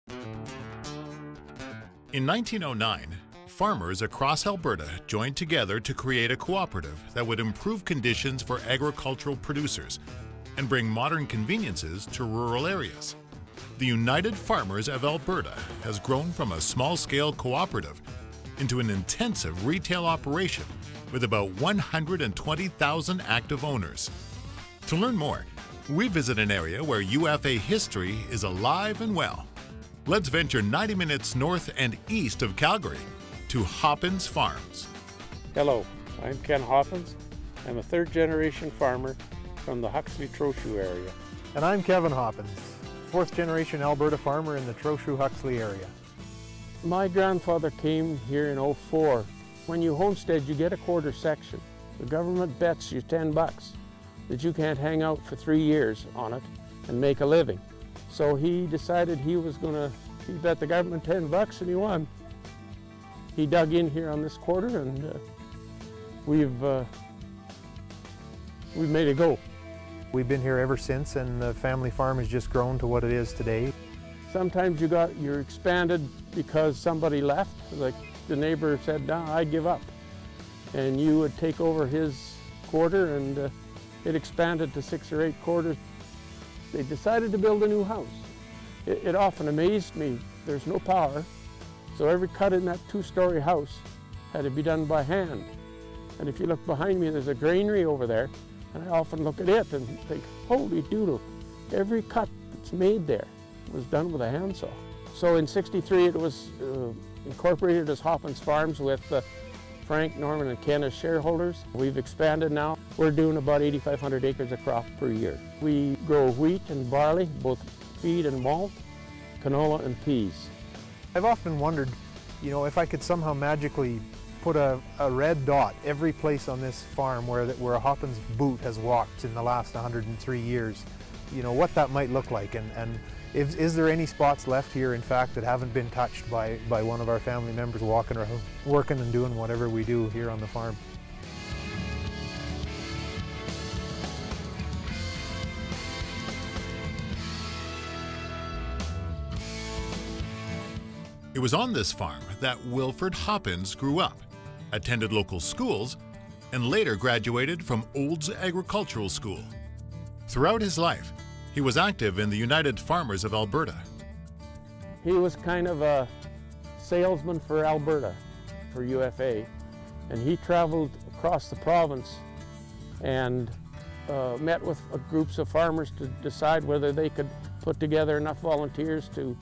In 1909, farmers across Alberta joined together to create a cooperative that would improve conditions for agricultural producers and bring modern conveniences to rural areas. The United Farmers of Alberta has grown from a small-scale cooperative into an intensive retail operation with about 120,000 active owners. To learn more, we visit an area where UFA history is alive and well. Let's venture 90 minutes north and east of Calgary to Hoppins Farms. Hello, I'm Ken Hoppins. I'm a third-generation farmer from the Huxley-Truchu area. And I'm Kevin Hoppins, fourth-generation Alberta farmer in the Trochu-Huxley area. My grandfather came here in '04. When you homestead, you get a quarter section. The government bets you $10 that you can't hang out for 3 years on it and make a living. So he decided he bet the government $10 and he won. He dug in here on this quarter and we've made it go. We've been here ever since, and the family farm has just grown to what it is today. Sometimes you're expanded because somebody left, like the neighbor said, "No, I give up." And you would take over his quarter and it expanded to 6 or 8 quarters. They decided to build a new house. It often amazed me. There's no power, so every cut in that 2-story house had to be done by hand. And if you look behind me, there's a granary over there, and I often look at it and think, holy doodle, every cut that's made there was done with a handsaw. So in '63 it was incorporated as Hoppins Farms with Frank, Norman, and Ken as shareholders. We've expanded now. We're doing about 8,500 acres of crop per year. We grow wheat and barley, both feed and malt, canola and peas. I've often wondered, if I could somehow magically put a red dot every place on this farm where a Hoppins boot has walked in the last 103 years, what that might look like. And is there any spots left here, in fact, that haven't been touched by one of our family members walking around, working and doing whatever we do here on the farm? It was on this farm that Wilfred Hoppins grew up, attended local schools, and later graduated from Olds Agricultural School. Throughout his life, he was active in the United Farmers of Alberta. He was kind of a salesman for Alberta, for UFA, and he traveled across the province and met with groups of farmers to decide whether they could put together enough volunteers to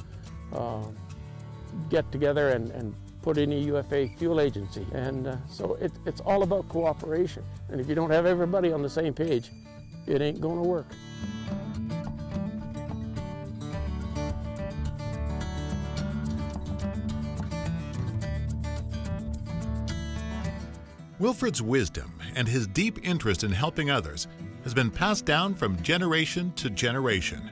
get together and put in a UFA fuel agency. And so it's all about cooperation. And if you don't have everybody on the same page, it ain't going to work. Wilfred's wisdom and his deep interest in helping others has been passed down from generation to generation.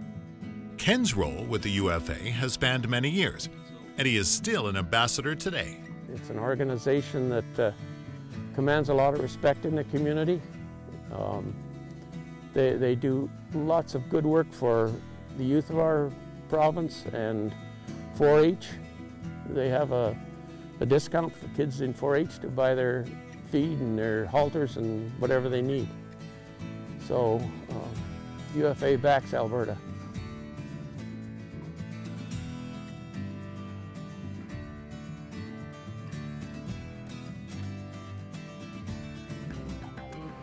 Ken's role with the UFA has spanned many years, and he is still an ambassador today. It's an organization that commands a lot of respect in the community. They do lots of good work for the youth of our province and 4-H. They have a discount for kids in 4-H to buy their feed and their halters and whatever they need. So UFA backs Alberta.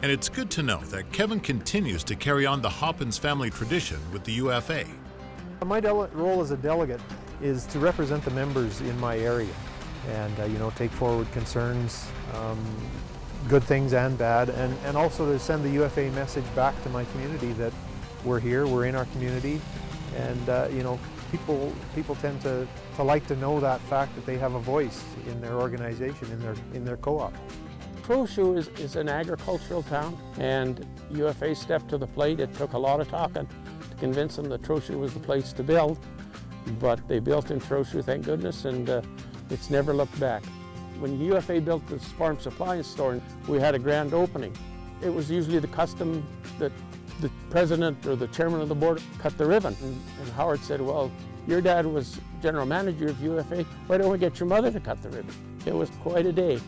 And it's good to know that Kevin continues to carry on the Hoppins family tradition with the UFA. My role as a delegate is to represent the members in my area and take forward concerns, good things and bad, and also to send the UFA message back to my community that we're here, we're in our community, and people tend to like to know that fact that they have a voice in their organization, in their co-op. Truchu is an agricultural town, and UFA stepped to the plate. It took a lot of talking to convince them that Truchu was the place to build, but they built in Truchu, thank goodness, and it's never looked back. When UFA built this farm supply store, we had a grand opening. It was usually the custom that the president or the chairman of the board cut the ribbon, and Howard said, well, your dad was general manager of UFA, why don't we get your mother to cut the ribbon? It was quite a day.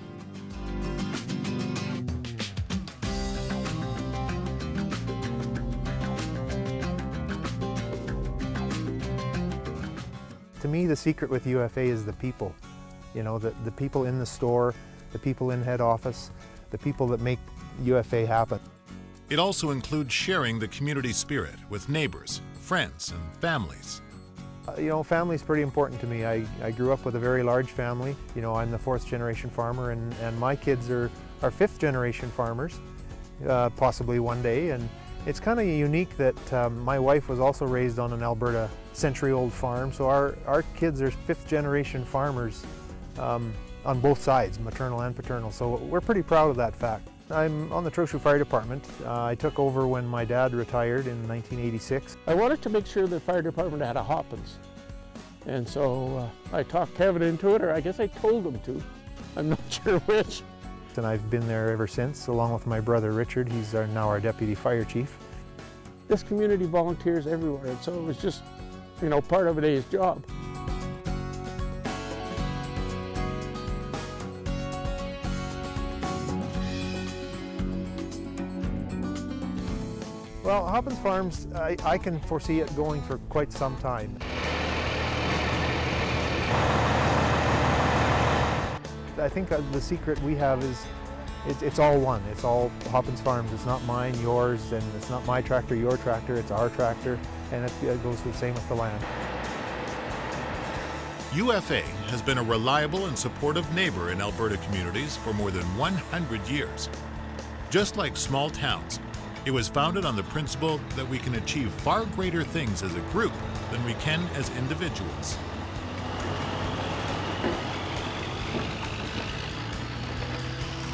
To me, the secret with UFA is the people. You know, the people in the store, the people in head office, the people that make UFA happen. It also includes sharing the community spirit with neighbors, friends, and families. You know, family is pretty important to me. I grew up with a very large family. You know, I'm the 4th generation farmer, and my kids are 5th generation farmers, possibly one day. And it's kind of unique that my wife was also raised on an Alberta century-old farm, so our kids are 5th generation farmers on both sides, maternal and paternal, so we're pretty proud of that fact. I'm on the Truchu Fire Department. I took over when my dad retired in 1986. I wanted to make sure the fire department had a Hoppins, and so I talked Kevin into it, or I guess I told him to. I'm not sure which. And I've been there ever since, along with my brother Richard. He's now our deputy fire chief. This community volunteers everywhere, and so it was just, you know, part of a day's job. Well, Hoppins Farms, I can foresee it going for quite some time. I think the secret we have is it's all one. It's all Hoppins Farms. It's not mine, yours, and it's not my tractor, your tractor. It's our tractor, and it goes the same with the land. UFA has been a reliable and supportive neighbor in Alberta communities for more than 100 years. Just like small towns, it was founded on the principle that we can achieve far greater things as a group than we can as individuals.